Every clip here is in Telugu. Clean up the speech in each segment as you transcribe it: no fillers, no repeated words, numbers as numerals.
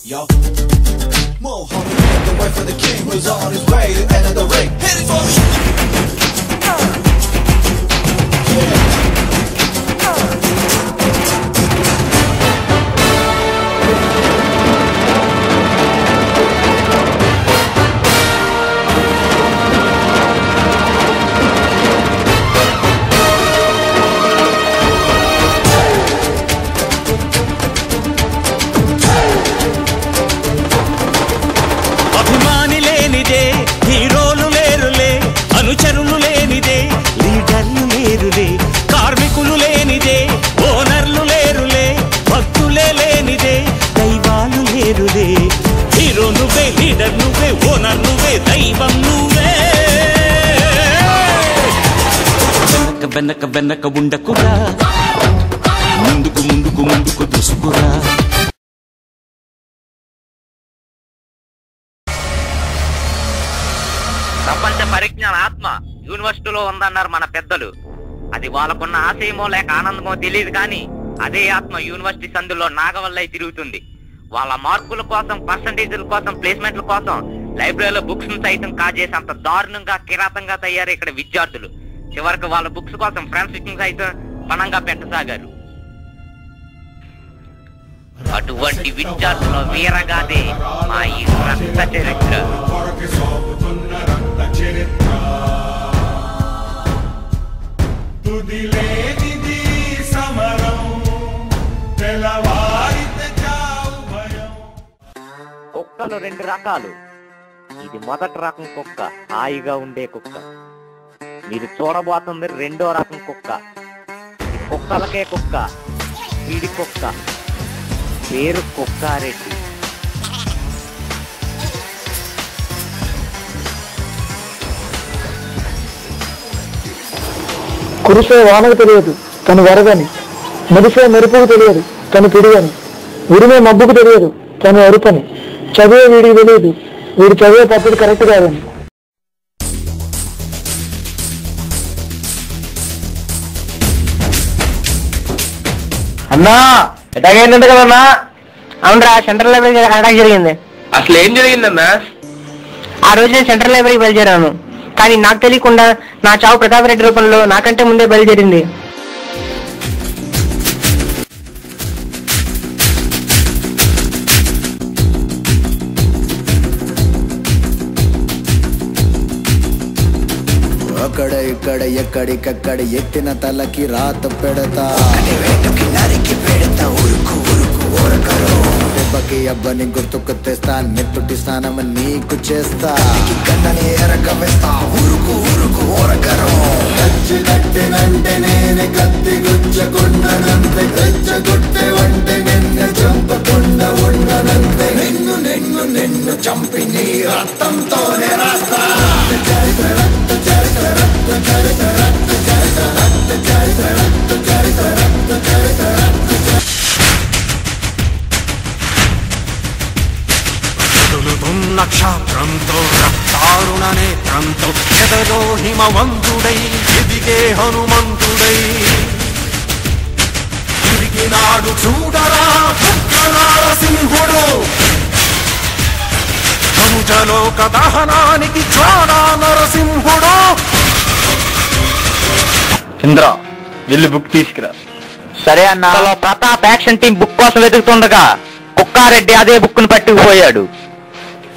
Yo, Mohammed, the way for the king who's on his way to enter the ring. Hit it for me. వెనక వెనక ఉండకురా, ముందుకు ముందుకు ముందుకు దూసుకురా. ప్రపంచ పరిజ్ఞాన ఆత్మ యూనివర్సిటీలో ఉందన్నారు మన పెద్దలు. అది వాళ్ళకున్న ఆశయమో లేక ఆనందమో తెలియదు, కానీ అదే ఆత్మ యూనివర్సిటీ సందులో నాగవల్లై తిరుగుతుంది. వాళ్ళ మార్కుల కోసం, పర్సంటేజ్ల కోసం, ప్లేస్మెంట్ల కోసం లైబ్రరీలో బుక్స్ ను సైతం కాజేసేంత దారుణంగా, కిరాతంగా తయారు ఇక్కడ విద్యార్థులు. చివరికి వాళ్ళ బుక్స్ కోసం ఫ్రెండ్స్ సైతం పణంగా పెట్టసాగారు. అటువంటి విద్యార్థుల వీరగాదే మా ఈ రక్త చరిత్ర. కుక్కలు రెండు రకాలు. ఇది మొదటి రకం కుక్క, హాయిగా ఉండే కుక్క. మీరు చూడబోతుంది రెండో రకం కుక్క. ఇది కుక్కలకే కుక్క, వీడి కుక్క. పేరు కుక్కారెడ్డి. కురిసే వానకు తెలియదు తను వరదని, మెరిసే మెరుపుకు తెలియదు తను పిడిగని, ఉరిమే మబ్బుకు తెలియదు తను అరుపని, చదివే వీడికి తెలియదు వీడు చదివే పద్ధతి కరెక్ట్ కాదని. అన్నా ఎటాగైందంట కదన్నా? అవునరా, సెంట్రల్ లైబ్రరీ అటాక్ జరిగింది. అసలు ఏం జరిగిందన్నా? ఆ రోజు నేను సెంట్రల్ లైబ్రరీకి బయలుదేరాను, కానీ నాకు తెలియకుండా నా చావు ప్రతాప్ రెడ్డి రూపంలో నాకంటే ముందే బయలుదేరింది. అక్కడ ఇక్కడ ఎక్కడికక్కడ ఎత్తిన తలకి రాత పెడతా, దెబ్బకి అబ్బని గుర్తుకు తెస్తా, నెత్తుటి స్నానం నీకు చేస్తా, కన్నని ఎరక వేస్తా, ఉరుకు ఉరుకు ఓరకరు. కచ్చినట్టినంటే నేనే కత్తి గుచ్చకుండనంతే, రెచ్చగొట్టే వంటే నిన్ను చంపకుండా ఉండనంతే, నిన్ను నిన్ను నిన్ను చంపి నీ రక్తంతోనే రాస్తా. నక్షత్రంతో రక్తారుణ నేత్రంతో ఎదలో హిమవంతుడై ఎదిగే హనుమంతుడై తిరిగినాడు చూడరా నారసింహుడు, ధనుజలోక దహనానికి జ్వాలా నరసింహుడు. చంద్ర వెళ్ళి బుక్ తీసుకురా. సరే అన్న. ప్రతాప్ యాక్షన్ టీం బుక్ కోసం వెతుకుతుండగా కుక్కారెడ్డి అదే బుక్ ను పట్టుకుపోయాడు.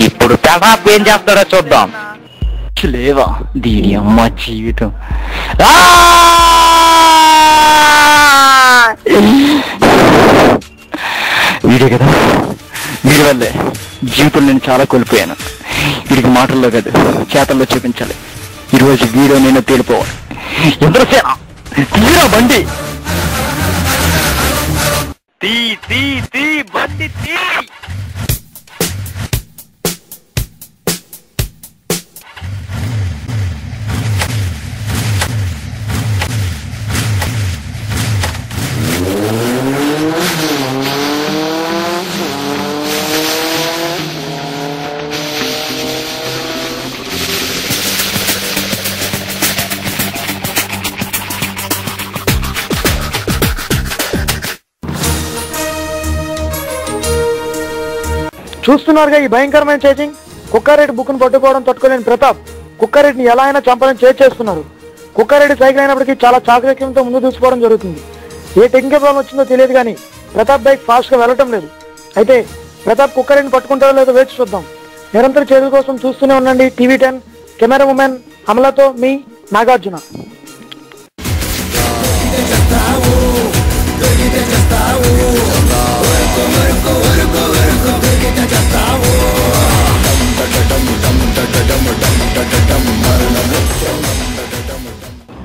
ఇప్పుడు ప్రతాప్ ఏం చేస్తాడో చూద్దాం. లేవా దీని అమ్మ జీవితం. వీడే కదా, వీడి వల్లే జీవితం నేను చాలా కోల్పోయాను. వీడికి మాటల్లో కాదు చేతల్లో చూపించాలి. ఈరోజు వీడియో నేను తేలిపోవాలి. ఎంతసేనా తీరా బండి, తీ తీ తీ బండి తీ. చూస్తున్నారుగా ఈ భయంకరమైన చేసింగ్. కుక్కారెడ్డి బుక్ను పట్టుకోవడం తట్టుకోలేని ప్రతాప్ కుక్కారెడ్డిని ఎలా అయినా చంపాలని చేస్తున్నారు. కుక్కారెడ్డి సైకిల్ అయినప్పటికీ చాలా చాకచక్యంతో ముందు దూసుకోవడం జరుగుతుంది. ఏ టెక్నికల్ ప్రాబ్లం వచ్చిందో తెలియదు కానీ ప్రతాప్ బైక్ ఫాస్ట్ గా వెళ్ళటం లేదు. అయితే ప్రతాప్ కుక్కారెడ్డిని పట్టుకుంటారో లేదో వేచి చూద్దాం. నిరంతర చేతుల కోసం చూస్తూనే ఉండండి TV10. కెమెరా ఉమెన్ అమలతో మీ నాగార్జున.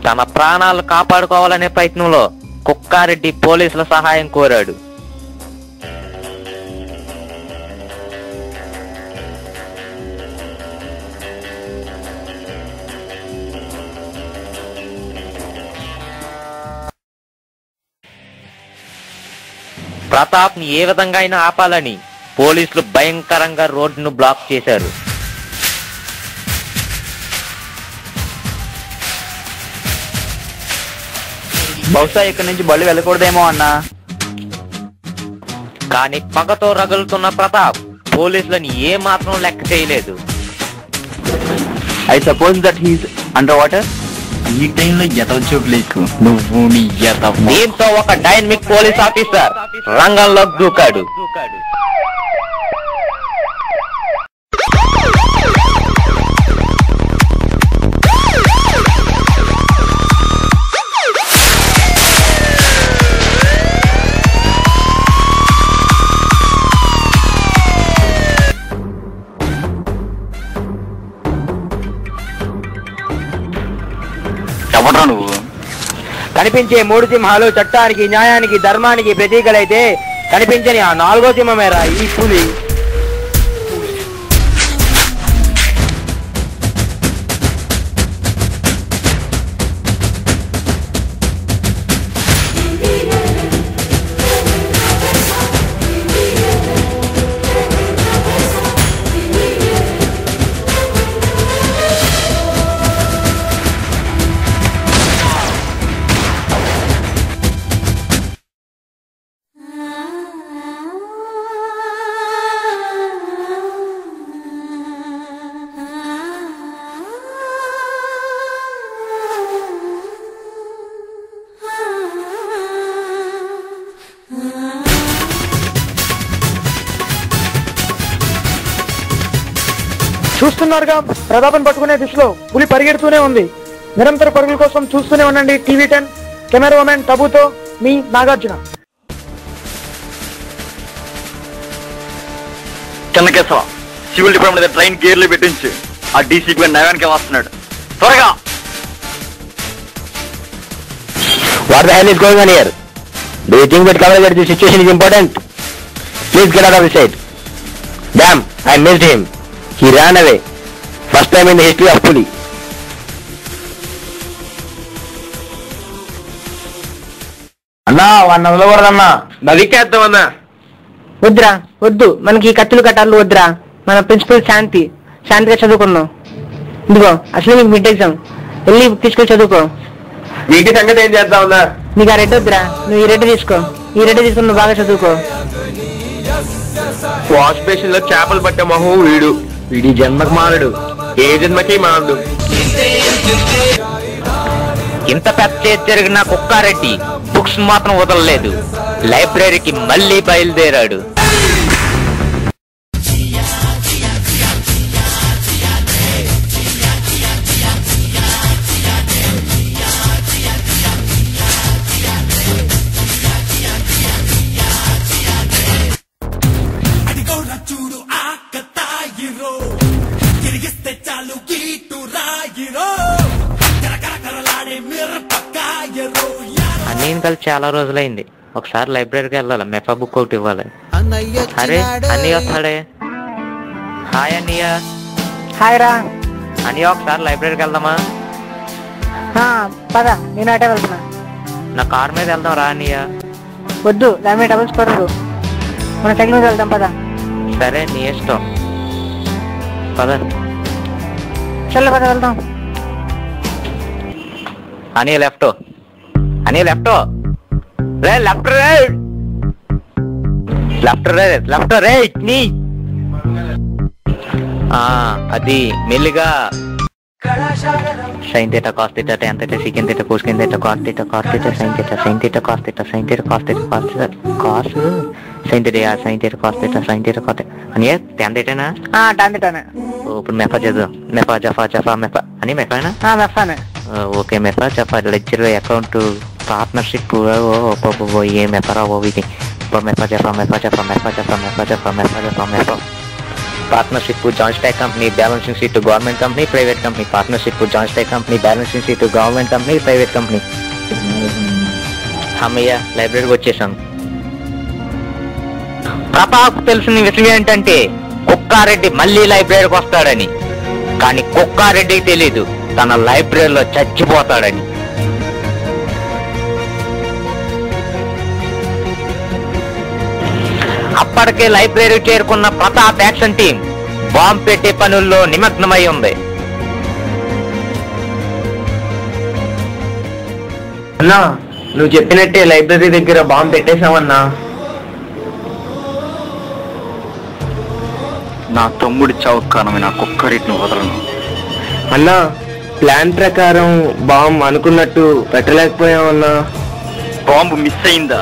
తన ప్రాణాలు కాపాడుకోవాలనే ప్రయత్నంలో కుక్కారెడ్డి పోలీసుల సహాయం కోరాడు. ప్రతాప్ ని ఏ విధంగా అయినా ఆపాలని పోలీసులు భయంకరంగా రోడ్డును బ్లాక్ చేశారు. బహుశా ఇక్కడి నుంచి బళ్ళు వెళ్ళకూడదేమో అన్నా. కానీ పగతో రగులుతున్న ప్రతాప్ పోలీసులను ఏ మాత్రం లెక్క చేయలేదు. I suppose that he's under water. ఈ టైంలో ఎతవచూపు లేకు నువ్వు నీ ఎతవ. దీంతో ఒక డైనమిక్ పోలీస్ ఆఫీసర్ రంగంలోకి దూకాడు. ఎవడ్రా నువ్వు? కనిపించే 3 సింహాలు చట్టానికి, న్యాయానికి, ధర్మానికి ప్రతీకలైతే కనిపించని ఆ 4వ సింహమేరా ఈ పులి. చూస్తున్నారుగా ప్రతాపం పట్టుకునే దిశలో పులి పరిగెడుతూనే ఉంది. నిరంతర పరుగుల కోసం చూస్తూనే ఉండండి TV10. కెమెరా ఉమెన్ టబుతో మీ Nagarjuna. Chinna Kesava, civil department train గేర్లు పెట్టించి ఆ డీసీపీ నయానికి వస్తున్నాడు. త్వరగా. What the hell is going on here? Do you think that cover that the situation is important? Please get out of the side. Damn, I missed him. He ran away. First time in the history of Puli. అన్నా వాడిని వదలకూడదన్నా. నరికేద్దామన్నా. వద్దురా, వద్దు. మనకి ఈ కత్తులు కట్టాలు వద్దురా. మన ప్రిన్సిపల్ శాంతిగా చదువుకుందాం. ఇదిగో అసలు నీకు మిడ్ ఎగ్జామ్, వెళ్ళి తీసుకొని చదువుకో. వీటి సంగతి ఏం చేద్దామన్నా? నీకు ఆ రెడ్ వద్దురా, నువ్వు ఈ రెడ్ తీసుకో. ఈ రెడ్ తీసుకుని నువ్వు బాగా చదువుకో. వాష్ బేసిన్ లో చేపలు పట్టే మొహం వీడి జన్మకు మారడు, ఏ జన్మకి మారడు. ఇంత పెద్ద చేతి జరిగిన కుక్కారెడ్డి బుక్స్ మాత్రం వదలలేదు. లైబ్రరీకి మళ్ళీ బయలుదేరాడు. అన్నయ్యని కలిసి చాలా రోజులైంది. ఒకసారి లైబ్రరీకి వెళ్ళాలి, మెఫా బుక్ ఒకటి ఇవ్వాలి. అరే అన్నయ్య వస్తాడే. హాయ్ అన్నయ్య. హాయ్ రా అన్నయ్య, ఒకసారి లైబ్రరీకి వెళ్దామా? పద, నేను అటే వెళ్తున్నా. నా కార్ మీద వెళ్దాం రా అన్నయ్య. వద్దు, దాని మీద డబుల్స్ పడదు. మన సైకిల్ మీద వెళ్దాం, పద. సరే, నీ ఇష్టం, పద. చల్ల, పద వెళ్దాం. అన్నయ్య లెఫ్ట్, అన్నయ్య లెఫ్ట్ రే, లెఫ్ట్ రే, లెఫ్ట్ రే, లెఫ్ట్ రైట్ నీ. అది మెల్లిగా sin theta cos theta tan theta secant theta cosecant theta cos theta sin theta sin theta cos theta sin theta cos theta cos theta cos sin theta sin theta cos theta sin theta cos theta అని tan theta నా tan theta నే. ఇప్పుడు మెఫా చేద్దాం. మెఫా జఫా జఫా మెఫా అని మెఫానా? మెఫానే. ఓకే మెఫా జఫా లెక్చర్ అకౌంట్ పార్ట్నర్షిప్ ఏ మెఫరా ఓ ఇది మెఫా జఫా మెఫా జఫా మెఫా జఫా మెఫా జఫా మెఫా జఫా మెఫా partnership joint stock company balancing sheet government company private company partnership joint stock company balancing sheet government company private company. అమ్మయ్య లైబ్రరీకి వచ్చేసాను. ప్రతాప్ తెలిసిన విషయం ఏంటంటే కుక్కారెడ్డి మళ్ళీ లైబ్రరీకి వస్తాడని. కానీ కుక్కారెడ్డికి తెలీదు తన లైబ్రరీలో చచ్చిపోతాడని. అప్పటికే లైబ్రరీ చేరుకున్న ప్రతాప్ యాక్షన్ టీం బాంబు పెట్టే పనుల్లో నిమగ్నమై ఉంది. అన్నా నువ్వు చెప్పినట్టే లైబ్రరీ దగ్గర బాంబు పెట్టేశావన్నా. నా తమ్ముడి చావుకు కారణమైన కుక్కరెడ్డిని వదలను. అన్నా ప్లాన్ ప్రకారం బాంబు అనుకున్నట్టు పెట్టలేకపోయామన్నా. బాంబు మిస్ అయిందా?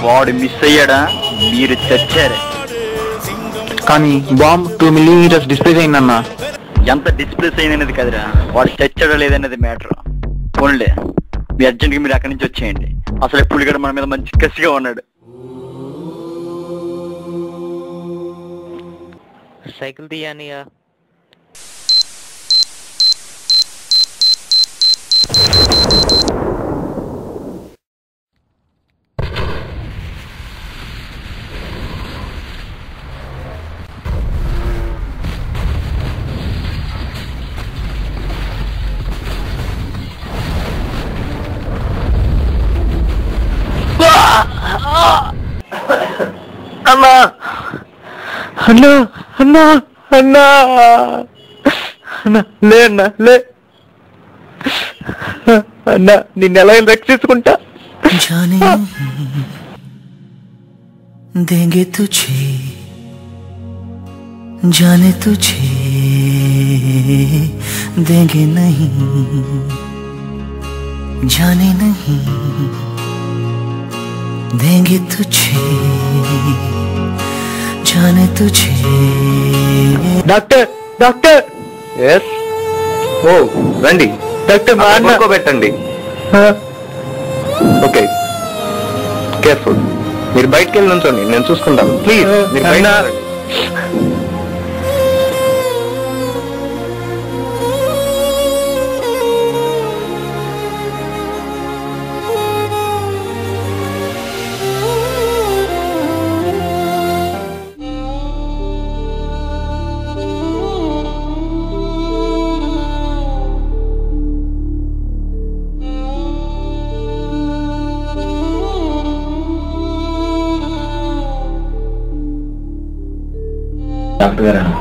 వాడు మిస్ అయ్యాడా? మీరు చచ్చారే. కానీ బాంబ్ 2 millimeters డిస్ప్లేస్ అయిందన్నా. ఎంత డిస్ప్లేస్ అయిందనేది కదరా, వాడు చచ్చాడో లేదనేది మ్యాటర్. పోన్లే, మీ అర్జెంట్గా మీరు అక్కడి నుంచి వచ్చేయండి. అసలు పులిగడ మన మీద మంచి కసిగా ఉన్నాడు. సైకిల్ తీయనియా. అన్నా అన్నా అన్నా అన్నా అన్నా లే అన్నా లే అన్నా, నిన్ను ఎలా రక్షించుకుంటా. जाने देंगे तुझे, जाने तुझे देंगे नहीं, जाने नहीं देंगे तुझे, जाने तुझे. Doctor doctor. ఎస్. ఓ రండి డాక్టర్ మా అన్న. పెట్టండి. Okay careful. మీరు బయటకు వెళ్ళి నుంచోండి, నేను చూసుకుంటాను. ప్లీజ్ మీరు బయట రండి.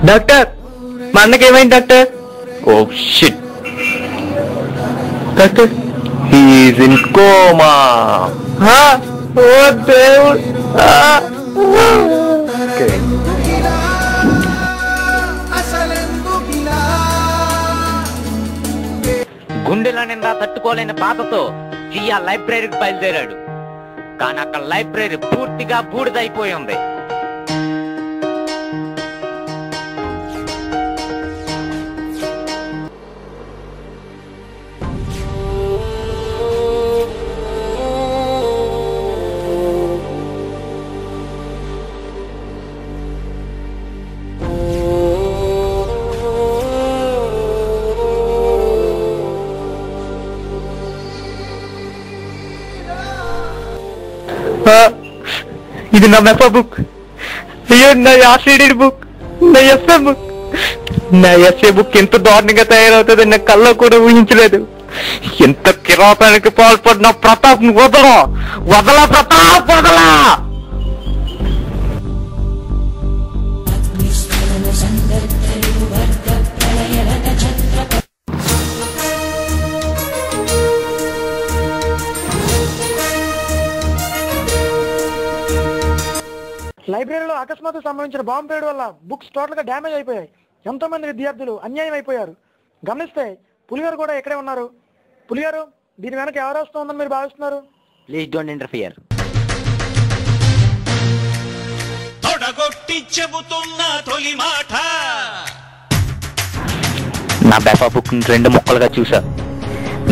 డాక్టర్ మా అన్నకి ఏమైంది doctor? Oh shit, doctor he is in coma. ఓ దేవుడు. ఓకే గుండెల నిండా తట్టుకోలేని బాధతో జియా లైబ్రరీకి బయలుదేరాడు. కానీ అక్కడ లైబ్రరీ పూర్తిగా బూడిదైపోయి ఉంది. ఇది నా మెఫా బుక్. అయ్యో నా యాసిడెడ్ బుక్, నా ఎస్ఏ బుక్. నా ఎస్ఏ బుక్ ఎంత దారుణంగా తయారవుతుంది నా కళ్ళ కూడా ఊహించలేదు. ఎంత కిరాతానికి పాల్పడిన ప్రతాప్ వదలా వదలా ప్రతాప్ వదలా. లైబ్రరీలో అకస్మాత్తు సంభవించిన బాంబు పేడు వల్ల బుక్స్ టోటల్ గా డ్యామేజ్ అయిపోయాయి. ఎంతో మంది విద్యార్థులు అన్యాయం అయిపోయారు. గమనిస్తే పులిగారు కూడా ఇక్కడే ఉన్నారు. పులిగారు, దీని వెనక ఎవరు వస్తుందని మీరు భావిస్తున్నారు? Please don't interfere. తొడగొట్టి చెబుతున్న తొలి మాట. నా బెఫా బుక్ ని 2 ముక్కలుగా చూసా.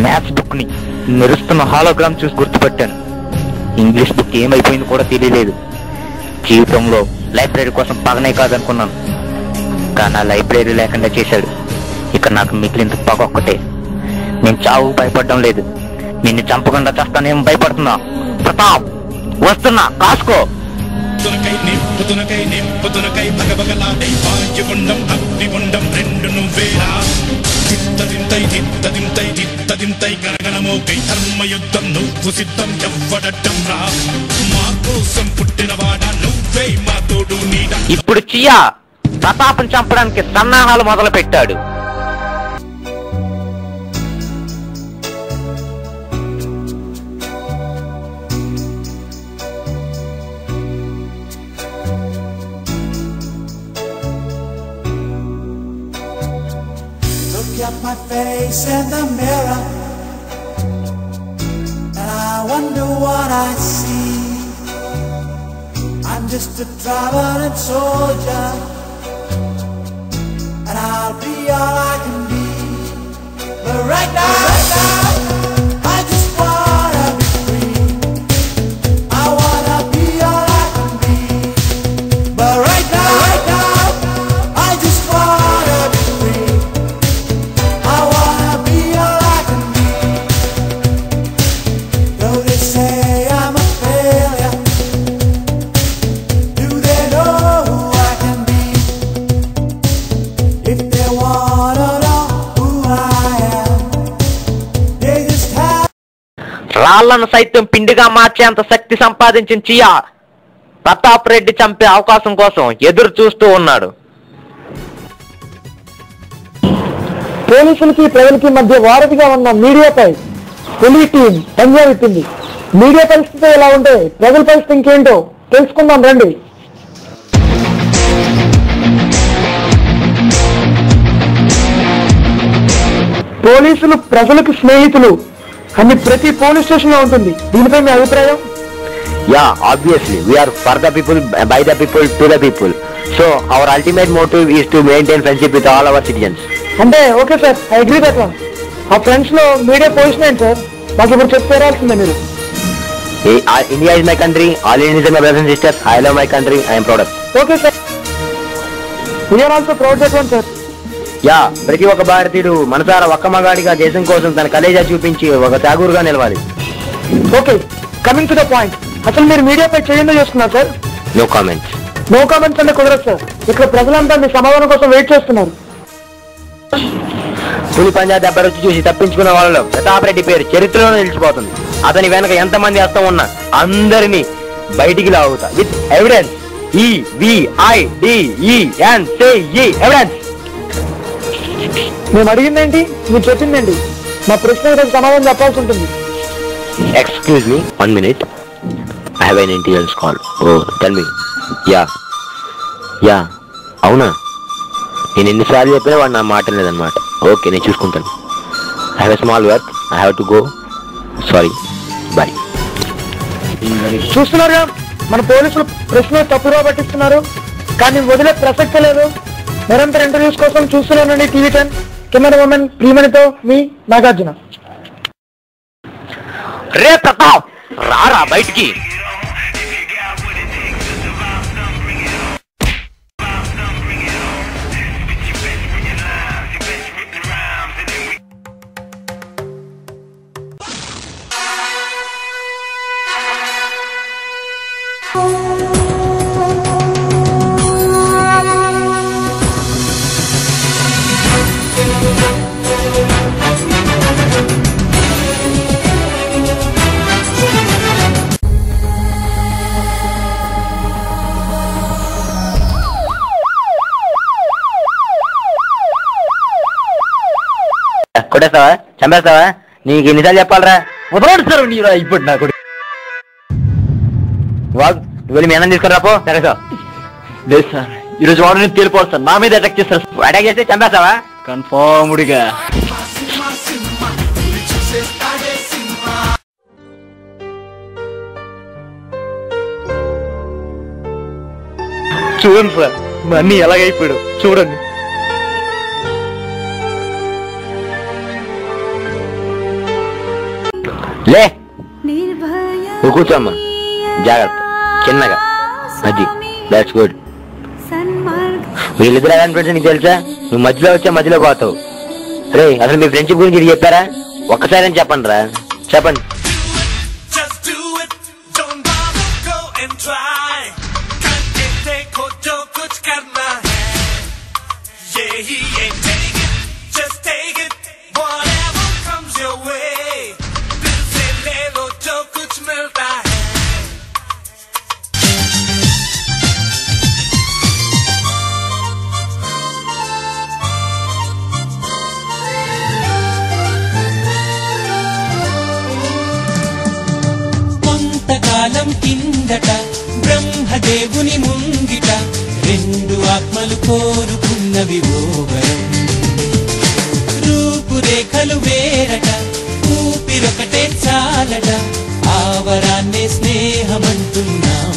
మ్యాథ్స్ బుక్ ని మెరుస్తున్న హాలోగ్రామ్ చూసి గుర్తుపెట్టాను. ఇంగ్లీష్ బుక్ ఏమైపోయింది కూడా తెలియలేదు. జీవితంలో లైబ్రరీ కోసం పగనే కాదనుకున్నాను, కానీ ఆ లైబ్రరీ లేకుండా చేశాడు. ఇక నాకు మిగిలిన పగ ఒక్కటే. నేను చావు భయపడడం లేదు, నిన్ను చంపకుండా చేస్తానేమో భయపడుతున్నా. ప్రతాప్ వస్తున్నా, కాసుకో. నింపుతునకై బగబగలాడై వాయుగుండం అగ్నిగుండం రెండు నువ్వేరా. దిత్తదింతై గరగణమోకై ధర్మయుద్ధం నువ్వు సిద్ధం ఎవ్వడట్టం రా. మా కోసం పుట్టినవాడ నువ్వే మా తోడు నీడ. ఇప్పుడు చియా ప్రతాపం చంపడానికి సన్నాహాలు మొదలు పెట్టాడు. Look at my face in the mirror, and I wonder what I see. I'm just a traveling soldier, and I'll be all I can be. But right now, I just wanna be free. I wanna be all I can be. But right now, I just wanna be free. I wanna be all I can be. Though they say I'm a failure, do they know who I can be? If they wanna know who I am, they just have. రాళ్లను సైతం పిండిగా మార్చేంత శక్తి సంపాదించిన చియా ప్రతాప్ రెడ్డి చంపే అవకాశం కోసం ఎదురు చూస్తూ ఉన్నాడు. పోలీసులకి ప్రజలకి మధ్య వారధిగా ఉన్న మీడియాపై పులి టీం పనిచేస్తుంది. మీడియా పరిస్థితి ఎలా ఉంటే ప్రజల పరిస్థితి ఇంకేంటో తెలుసుకుందాం రండి. పోలీసులు ప్రజలకు స్నేహితులు అని ప్రతి పోలీస్ స్టేషన్ లో ఉంటుంది. దీనిపై మీ అభిప్రాయం? Yeah, obviously we are for the people, by the people, to the people. So our ultimate motive is to maintain friendship with all our citizens. అంటే okay sir, I agree that one. ఆ ఫ్రెండ్స్ లో మీడియా పొజిషన్ ఏంటి సార్? మాకు ఇప్పుడు చెప్పి తీరాల్సిందే మీరు. India is my country, all Indians are my brothers and sisters. I love my country, I am proud of. Okay sir, we are also proud that one sir. Yeah, ప్రతి ఒక్క భారతీయుడు మనసారా ఒక్క మగాడిగా దేశం కోసం తన కలేజా చూపించి ఒక త్యాగురుగా నిలవాలి. Okay, coming to the point, అసలు మీరు మీడియాపై చేయండి చేస్తున్నారు sir? No comments. No comments అంటే కుదరదు సార్. ఇక్కడ ప్రజలంతా మీ సమాధానం కోసం వెయిట్ చేస్తున్నారు. పులి పంజా దెబ్బ రుచి చూసి తప్పించుకున్న వాళ్ళలో ప్రతాప్ రెడ్డి పేరు చరిత్రలో నిలిచిపోతుంది. అతని వెనక ఎంతమంది హస్తం ఉన్నా అందరినీ బయటికి లాగుతా విత్ ఎవిడెన్స్. EVIDENCE evidence. మేము అడిగిందేంటి, మీరు చెప్పిందేంటి? మా ప్రశ్న సమాధానం చెప్పాల్సి ఉంటుంది. Excuse me 1 minute. I have an intelligence call. Oh, tell me. Yeah అవునా? నేను ఎన్నిసార్లు చెప్పినా వాడు నా మాట లేదన్నమాట. ఓకే, నేను చూసుకుంటాను. I have a small work, I have to go. Sorry, bye. చూస్తున్నారుగా, మన పోలీసులు ప్రశ్న తప్పుగా పట్టిస్తున్నారు, కానీ వదిలే ప్రసక్తి లేదు. నిరంతర ఇంటర్వ్యూస్ కోసం చూస్తున్నానండి TV10. కెమెరా ఉమెన్ ప్రియమణితో మీ నాగార్జున. రే ప్రతాప్, రారా బయటికి. కొట్టేస్తావా? చంపేస్తావా? నీకు ఎన్నిసార్లు చెప్పాలరా? వదలండి సార్ నీరా ఇప్పుడు నా కొడుకు. వెళ్ళి మీ అన్నం తీసుకుని రాపో. సరే సార్. లేదు సార్, ఈరోజు వాడు నేను తేలిపోవాలి సార్. నా మీద అటాక్ చేస్తారు. అటాక్ చేస్తే చంపేస్తావా? కన్ఫర్మ్డ్గా. చూడండి సార్, మా అన్ని ఎలాగైపోయాడు చూడండి. లే నువ్వు కూర్చోమ్మా, జాగ్రత్త, చిన్నగా. అది దాట్స్ గుడ్. వీళ్ళిద్దరు ఎలాంటి ఫ్రెండ్స్ నీకు తెలుసా? నువ్వు మధ్యలో వచ్చా మధ్యలో పోతావు. రే అసలు మీ ఫ్రెండ్షిప్ గురించి ఇది చెప్పారా? ఒక్కసారి అని చెప్పండి రా, చెప్పండి. కొంతకాలం కిందట బ్రహ్మదేవుని ముంగిట రెండు ఆత్మలు కోరుకున్నవి ఓవరం. రూపురేఖలు వేరట, ఊపిరొకటే చాలట, ఆవరాన్నే స్నేహమంటున్నాం.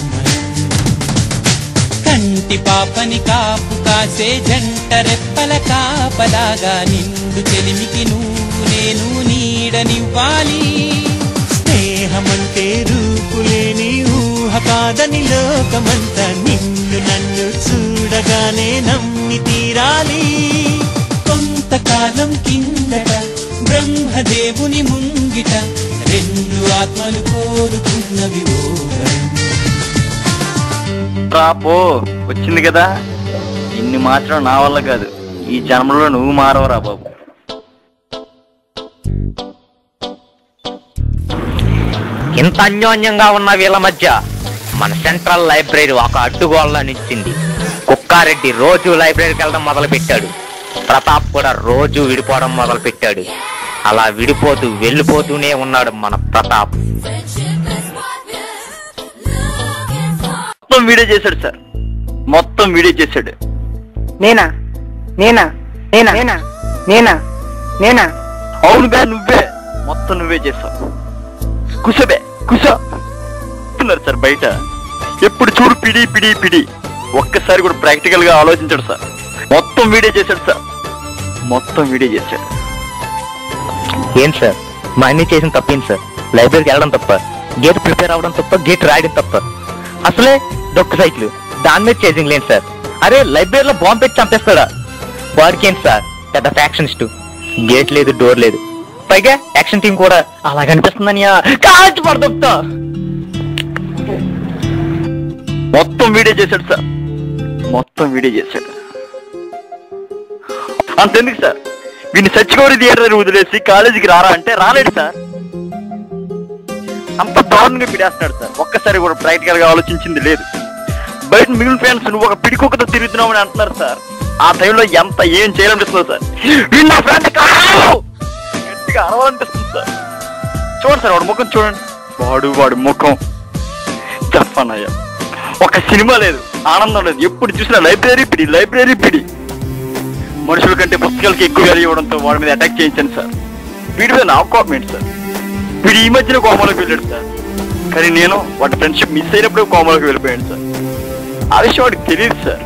కంటి పాపని కాపు కాసే జంట రెప్పల కాపలాగా నిండు చెలిమికి నువ్వు నేను నీడనివ్వాలి. స్నేహమంటే రూపులేని ఊహ కాదని లోకమంతా నిన్ను నన్ను చూడగానే నమ్మి తీరాలి. కొంతకాలం కిందట బ్రహ్మదేవుని ముంగిట రెండు ఆత్మలు కోరుకున్నవి ఓవరం. రాపో వచ్చింది కదా, ఇన్ని మాత్రం నా వల్ల కాదు. ఈ జన్మలో నువ్వు మారవరా బాబు. ఇంత అన్యోన్యంగా ఉన్న వీళ్ళ మధ్య మన సెంట్రల్ లైబ్రరీ ఒక అడ్డుగోళ్ళ నిచ్చింది. కుక్కారెడ్డి రోజు లైబ్రరీకి వెళ్ళడం మొదలు పెట్టాడు. ప్రతాప్ కూడా రోజు విడిపోవడం మొదలు పెట్టాడు. అలా విడిపోతూ వెళ్ళిపోతూనే ఉన్నాడు మన ప్రతాప్. మొత్తం వీడియో చేశాడు సార్, మొత్తం వీడియో చేశాడు. నేనా నేనా నేనా నేనా నేనా నేనా అవును బే, నువ్వే, మొత్తం నువ్వే చేస్తావు. కుసబే కుసా సార్ బయట ఎప్పుడు చూడు పిడి పిడి పిడి. ఒక్కసారి కూడా ప్రాక్టికల్ గా ఆలోచించాడు సార్. మొత్తం వీడియో చేశాడు సార్, మొత్తం వీడియో చేశాడు. ఏం సార్ మా అన్ని చేసిన తప్పేంటి సార్? లైబ్రరీకి వెళ్ళడం తప్ప, గేట్ ప్రిపేర్ అవ్వడం తప్ప, గేట్ రాయడం తప్ప. అసలే డొక్క సైకిల్, దాని మీద చేసింగ్ లేదు సార్. అరే లైబ్రరీలో బాంబు పెట్టి చంపేస్తాడా? వాడికి ఏంటి సార్, పెద్ద ఫ్యాక్షనిస్ట్. గేట్ లేదు, డోర్ లేదు, పైగా యాక్షన్ టీం కూడా అలా కనిపిస్తుందని కాల్చి పడదొక్తా. మొత్తం వీడియో చేశాడు సార్, మొత్తం వీడియో చేశాడు. అంతెందుకు సార్, వీడిని సచ్చిగౌరి థియేటర్ వదిలేసి కాలేజీకి రారా అంటే రాలేడు సార్. అంత దారుణంగా పిడేస్తున్నాడు సార్. ఒక్కసారి కూడా ప్రాక్టికల్ గా ఆలోచించింది లేదు. బయట మిగిలిన ఫ్రెండ్స్ నువ్వు ఒక పిడికొక్కతో తిరుగుతున్నావు అని అంటున్నారు సార్. ఆ టైంలో ఎంత ఏం చేయాలనిపిస్తుంది సార్. వీళ్ళు నా ఫ్రెండ్ కాదు, గట్టిగా అరవాలనిపిస్తుంది సార్. చూడండి సార్ వాడి ముఖం చూడండి, వాడి ముఖం చెప్పనయ్యా. ఒక సినిమా లేదు, ఆనందం లేదు, ఎప్పుడు చూసినా లైబ్రరీ పిడి, లైబ్రరీ పిడి. మనుషుల కంటే పుస్తకాలకి ఎక్కువ వాల్యూ ఇవ్వడంతో వాడి మీద అటాక్ చేయించాను సార్. వీడి మీద నా కామెంట్ సార్. వీడు ఈ మధ్యన కోమలోకి వెళ్ళాడు సార్, కానీ నేను వాటి ఫ్రెండ్షిప్ మిస్ అయినప్పుడు కోమలోకి వెళ్ళిపోయాడు సార్. ఆ విషయం వాడికి తెలియదు సార్.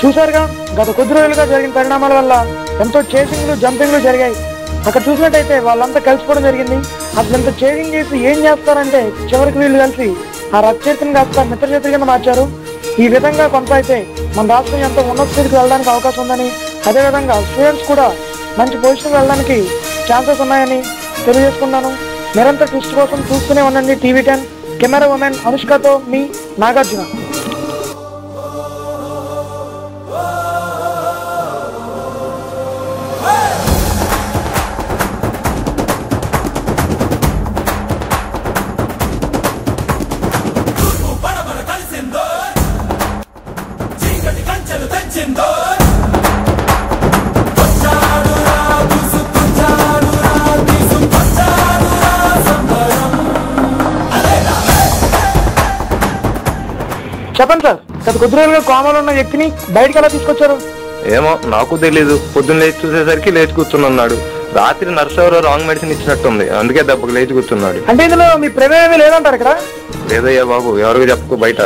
చూసారుగా గత కొద్ది రోజులుగా జరిగిన పరిణామాల వల్ల ఎంతో చేసింగ్లు జంపింగ్లు జరిగాయి. అక్కడ చూసినట్టయితే వాళ్ళంతా కలిసిపోవడం జరిగింది. అసలు ఎంత చేసింగ్ చేసి ఏం చేస్తారంటే చివరికి వీళ్ళు కలిసి ఆ రచయితని కాస్త మిత్ర చేతుల కింద మార్చారు. ఈ విధంగా కొనసాగితే మన రాష్ట్రం ఎంతో ఉన్నత స్థితికి వెళ్ళడానికి అవకాశం ఉందని, అదేవిధంగా స్టూడెంట్స్ కూడా మంచి పొజిషన్ వెళ్ళడానికి ఛాన్సెస్ ఉన్నాయని తెలియజేసుకున్నాను. నిరంతర ట్విస్ట్ కోసం చూస్తూనే ఉండండి TV10. కెమెరా ఉమెన్ అనుష్కతో మీ నాగార్జున. చెప్పండి సార్, గత కొద్ది రోజులుగా కోమాలో ఉన్న వ్యక్తిని బయటకు ఎలా తీసుకొచ్చారు? ఏమో నాకు తెలీదు. పొద్దున్న లేచి చూసేసరికి లేచి కూర్చున్నాడు. రాత్రి నర్సు ఎవరో రాంగ్ మెడిసిన్ ఇచ్చినట్టుంది, అందుకే దెబ్బకు లేచి కూర్చున్నాడు. అంటే ఇందులో మీ ప్రమేయమే లేదంటారు ఇక్కడ? లేదయ్యా బాబు, ఎవరికి చెప్పుకో బయట.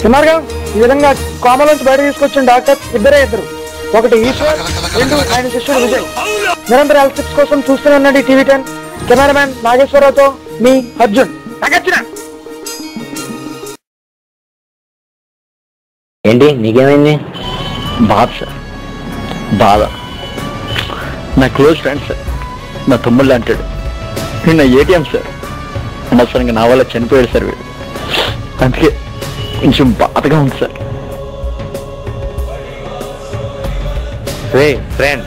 సుమారుగా ఈ విధంగా కోమలోంచి బయట తీసుకొచ్చిన డాక్టర్ ఇద్దరు. ఒకటి ఈశ్వర్, రెండు ఆయన శిష్యుడు విజయ్. నిరంతర హెల్త్ టిప్స్ కోసం చూస్తూనే ఉండండి టీవీ 10. కెమెరామ్యాన్ నాగేశ్వరరావుతో మీ అర్జున్. ఏంటి నీకేమైంది? బాధ సార్, బాధ. నా క్లోజ్ ఫ్రెండ్ సార్, నా తమ్ముళ్ళు అంటాడు. నేను నా ఏటీఎం సార్, అనవసరంగా నా వల్ల చనిపోయాడు సార్ వీడు. అందుకే కొంచెం బాధగా ఉంది సార్. రే ఫ్రెండ్,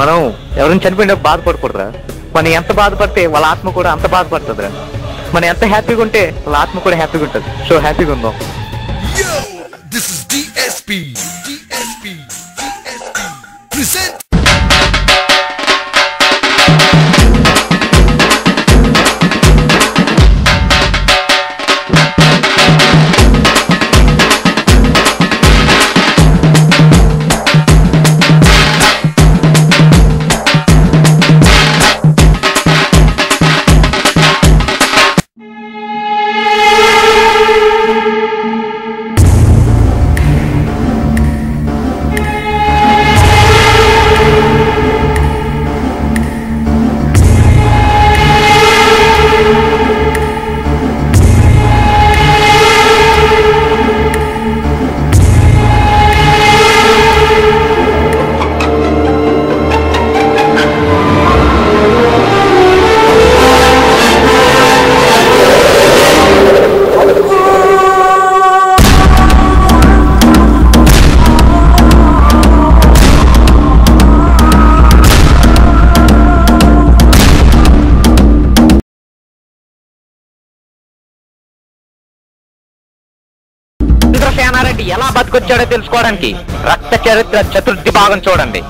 మనం ఎవరైనా చనిపోయినప్పుడు బాధపడకూడదురా. మనం ఎంత బాధపడితే వాళ్ళ ఆత్మ కూడా అంత బాధపడుతుందిరా. మనం ఎంత హ్యాపీగా ఉంటే వాళ్ళ ఆత్మ కూడా హ్యాపీగా ఉంటుంది. సో హ్యాపీగా ఉందాం. This is DSP. Present. చంద్రసేనారెడ్డి ఎలా బతికొచ్చాడో తెలుసుకోవడానికి రక్త చరిత్ర చతుర్థి భాగం చూడండి.